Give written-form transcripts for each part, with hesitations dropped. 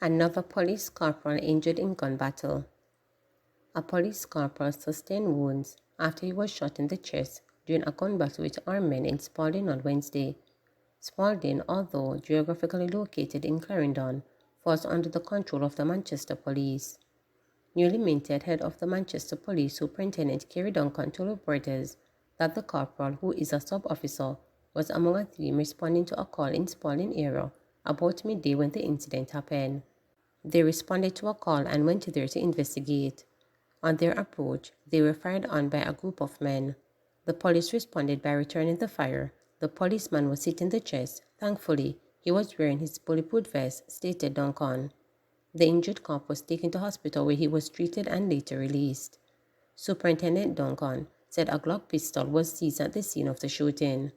Another police corporal injured in gun battle. A police corporal sustained wounds after he was shot in the chest during a gun battle with armed men in Spalding on Wednesday. Spalding, although geographically located in Clarendon, falls under the control of the Manchester Police. Newly minted head of the Manchester Police Superintendent Kerry Duncan told reporters that the corporal, who is a sub-officer, was among a team responding to a call in Spalding area about midday when the incident happened. They responded to a call and went there to investigate. On their approach, they were fired on by a group of men. The police responded by returning the fire. The policeman was hit in the chest. Thankfully, he was wearing his bulletproof vest, stated Duncan. The injured cop was taken to hospital where he was treated and later released. Superintendent Duncan said a Glock pistol was seized at the scene of the shooting.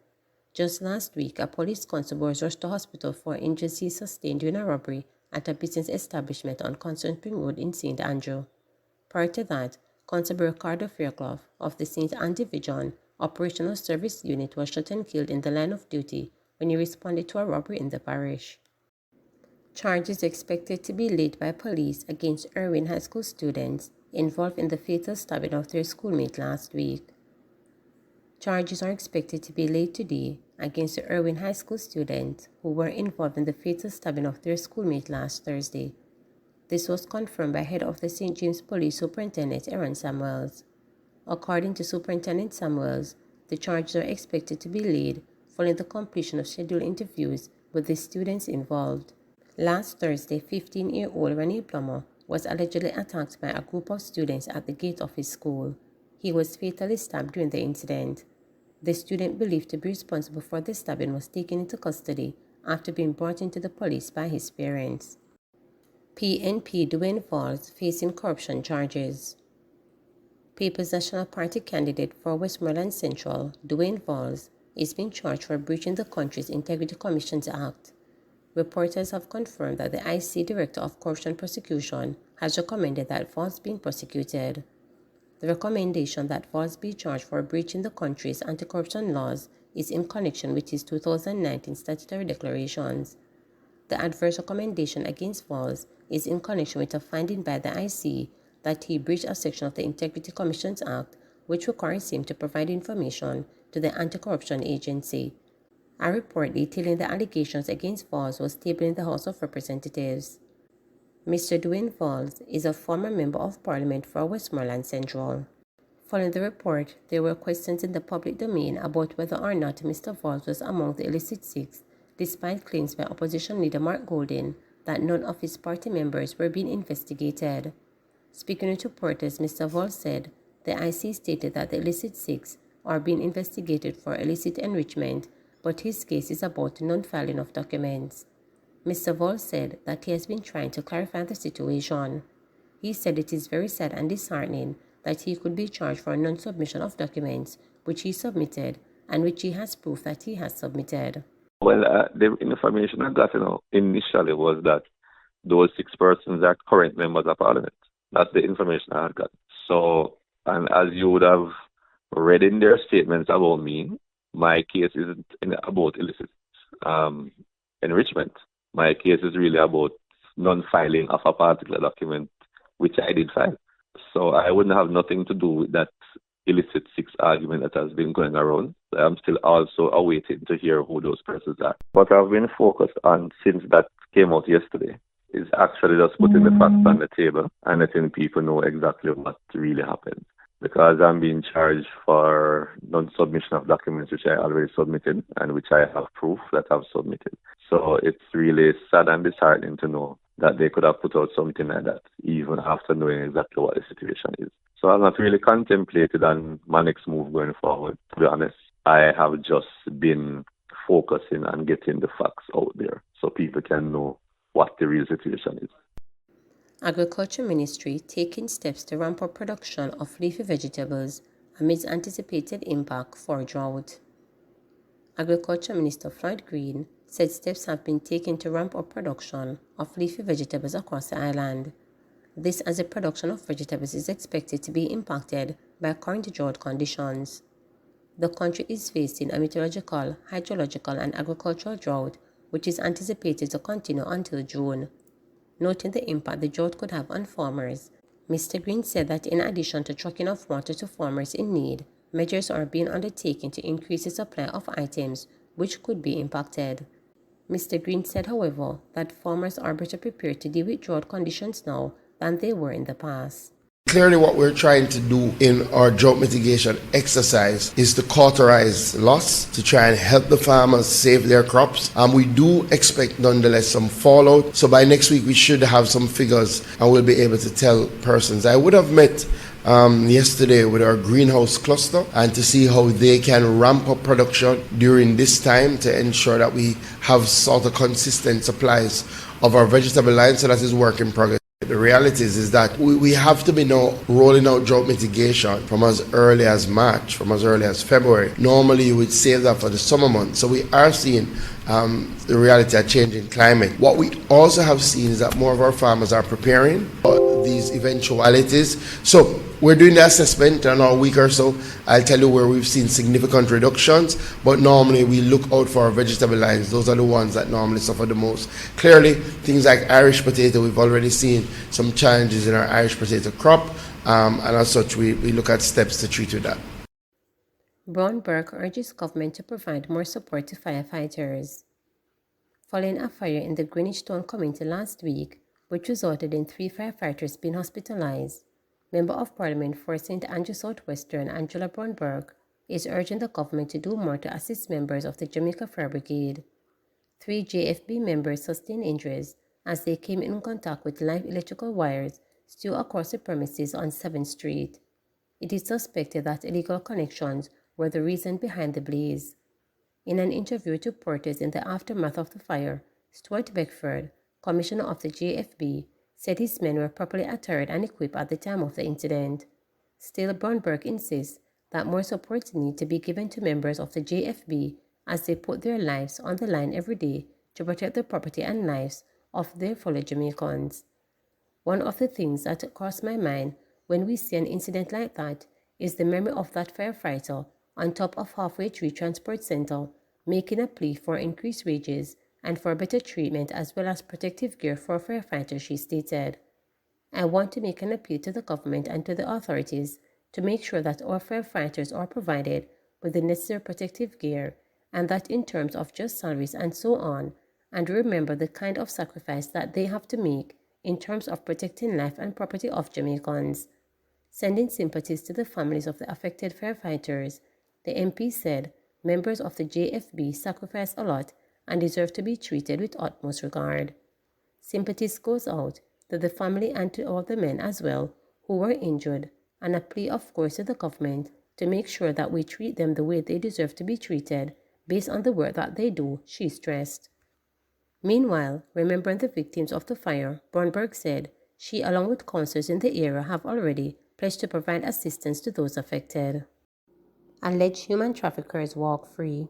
Just last week, a police constable was rushed to hospital for injuries he sustained during a robbery at a business establishment on Constant Spring Road in St. Andrew. Prior to that, Constable Ricardo Fairclough of the St. Anne Division Operational Service Unit was shot and killed in the line of duty when he responded to a robbery in the parish. Charges expected to be laid by police against Irwin High School students involved in the fatal stabbing of their schoolmate last week. Charges are expected to be laid today against the Irwin High School students who were involved in the fatal stabbing of their schoolmate last Thursday. This was confirmed by head of the St. James Police Superintendent Aaron Samuels. According to Superintendent Samuels, the charges are expected to be laid following the completion of scheduled interviews with the students involved. Last Thursday, 15-year-old Rennie Plummer was allegedly attacked by a group of students at the gate of his school. He was fatally stabbed during the incident. The student believed to be responsible for the stabbing was taken into custody after being brought into the police by his parents. PNP Dwayne Falls facing corruption charges. People's National Party candidate for Westmoreland Central, Dwayne Falls, is being charged for breaching the country's Integrity Commissions Act. Reporters have confirmed that the IC Director of Corruption Prosecution has recommended that Falls be prosecuted. The recommendation that Falls be charged for breaching the country's anti-corruption laws is in connection with his 2019 statutory declarations. The adverse recommendation against Falls is in connection with a finding by the IC that he breached a section of the Integrity Commissions Act which requires him to provide information to the Anti-Corruption Agency. A report detailing the allegations against Falls was tabled in the House of Representatives. Mr. Dwayne Falls is a former Member of Parliament for Westmoreland Central. Following the report, there were questions in the public domain about whether or not Mr. Falls was among the illicit six, despite claims by opposition leader Mark Golding that none of his party members were being investigated. Speaking with reporters, Mr. Falls said the IC stated that the illicit six are being investigated for illicit enrichment, but his case is about non-filing of documents. Mr. Falls said that he has been trying to clarify the situation. He said it is very sad and disheartening that he could be charged for non-submission of documents which he submitted and which he has proof that he has submitted. Well, the information I got initially was that those 6 persons are current members of Parliament. That's the information I had got. So, and as you would have read in their statements about me, my case isn't about illicit enrichment. My case is really about non-filing of a particular document which I did file. So I wouldn't have nothing to do with that illicit 6 argument that has been going around. I'm still also awaiting to hear who those persons are. What I've been focused on since that came out yesterday is actually just putting the facts on the table and letting people know exactly what really happened. Because I'm being charged for non-submission of documents which I already submitted and which I have proof that I've submitted. So it's really sad and disheartening to know that they could have put out something like that, even after knowing exactly what the situation is. So I've not really contemplated on my next move going forward, to be honest. I have just been focusing on getting the facts out there so people can know what the real situation is. Agriculture Ministry taking steps to ramp up production of leafy vegetables amidst anticipated impact for drought. Agriculture Minister Floyd Green said steps have been taken to ramp up production of leafy vegetables across the island. This as the production of vegetables is expected to be impacted by current drought conditions. The country is facing a meteorological, hydrological, and agricultural drought, which is anticipated to continue until June. Noting the impact the drought could have on farmers, Mr. Green said that in addition to trucking of water to farmers in need, measures are being undertaken to increase the supply of items which could be impacted. Mr. Green said, however, that farmers are better prepared to deal with drought conditions now than they were in the past. Clearly, what we're trying to do in our drought mitigation exercise is to cauterize loss, to try and help the farmers save their crops. And we do expect, nonetheless, some fallout. So by next week, we should have some figures and we'll be able to tell persons. I would have met yesterday with our greenhouse cluster and to see how they can ramp up production during this time to ensure that we have sort of consistent supplies of our vegetable line. So that is work in progress. The reality is that we have to be now rolling out drought mitigation from as early as March, from as early as February. Normally you would save that for the summer months. So we are seeing the reality of changing climate. What we also have seen is that more of our farmers are preparing for these eventualities. So we're doing the assessment in a week or so. I'll tell you where we've seen significant reductions, but normally we look out for our vegetable lines. Those are the ones that normally suffer the most. Clearly, things like Irish potato, we've already seen some challenges in our Irish potato crop, and as such, we look at steps to treat with that. Bruennberg urges government to provide more support to firefighters. Following a fire in the Greenwich Town community last week, which resulted in 3 firefighters being hospitalized, Member of Parliament for St. Andrew Southwestern Angela Bruennberg is urging the government to do more to assist members of the Jamaica Fire Brigade. 3 JFB members sustained injuries as they came in contact with live electrical wires still across the premises on 7th Street. It is suspected that illegal connections were the reason behind the blaze. In an interview to reporters in the aftermath of the fire, Stuart Beckford, Commissioner of the JFB, said his men were properly attired and equipped at the time of the incident. Still, Bruennberg insists that more support needs to be given to members of the JFB as they put their lives on the line every day to protect the property and lives of their fellow Jamaicans. One of the things that cross my mind when we see an incident like that is the memory of that firefighter on top of Halfway Tree Transport Center making a plea for increased wages and for better treatment as well as protective gear for firefighters, she stated. I want to make an appeal to the government and to the authorities to make sure that our firefighters are provided with the necessary protective gear and that in terms of just salaries and so on, and remember the kind of sacrifice that they have to make in terms of protecting life and property of Jamaicans. Sending sympathies to the families of the affected firefighters, the MP said members of the JFB sacrifice a lot and deserve to be treated with utmost regard. Sympathies goes out to the family and to all the men as well who were injured, and a plea of course to the government to make sure that we treat them the way they deserve to be treated based on the work that they do, she stressed. Meanwhile, remembering the victims of the fire, Bruennberg said she along with councillors in the area have already pledged to provide assistance to those affected. Alleged human traffickers walk free.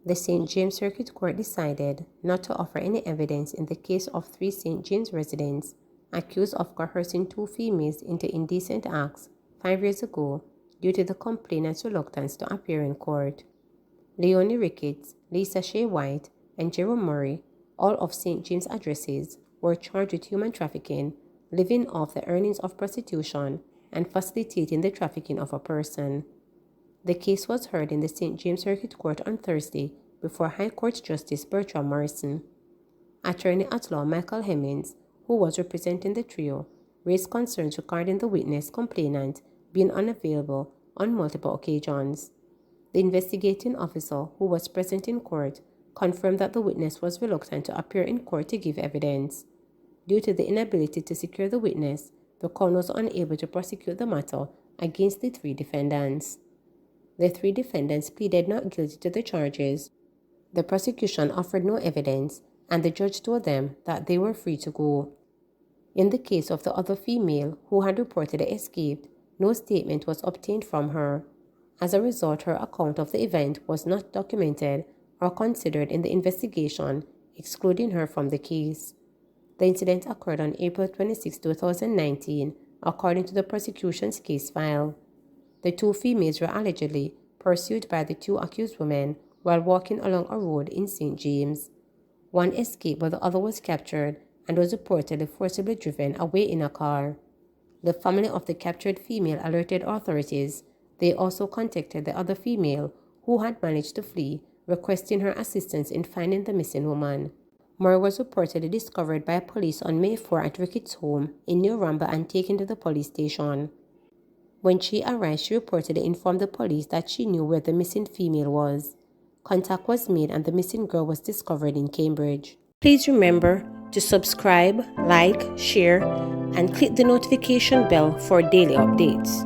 The St. James Circuit Court decided not to offer any evidence in the case of 3 St. James residents accused of coercing 2 females into indecent acts 5 years ago due to the complainant's reluctance to appear in court. Leonie Ricketts, Lisa Shea White, and Jerome Murray, all of St. James' addresses, were charged with human trafficking, living off the earnings of prostitution, and facilitating the trafficking of a person. The case was heard in the St. James Circuit Court on Thursday before High Court Justice Bertram Morrison. Attorney at law Michael Hemmings, who was representing the trio, raised concerns regarding the witness complainant being unavailable on multiple occasions. The investigating officer, who was present in court, confirmed that the witness was reluctant to appear in court to give evidence. Due to the inability to secure the witness, the Crown was unable to prosecute the matter against the 3 defendants. The 3 defendants pleaded not guilty to the charges. The prosecution offered no evidence, and the judge told them that they were free to go. In the case of the other female, who had reportedly escaped, no statement was obtained from her. As a result, her account of the event was not documented or considered in the investigation, excluding her from the case. The incident occurred on April 26, 2019, according to the prosecution's case file. The two females were allegedly pursued by the two accused women while walking along a road in St. James. One escaped, but the other was captured and was reportedly forcibly driven away in a car. The family of the captured female alerted authorities. They also contacted the other female, who had managed to flee, requesting her assistance in finding the missing woman. Murray was reportedly discovered by police on May 4 at Ricketts' home in New Ramba and taken to the police station. When she arrived, she reportedly informed the police that she knew where the missing female was. Contact was made and the missing girl was discovered in Cambridge. Please remember to subscribe, like, share, and click the notification bell for daily updates.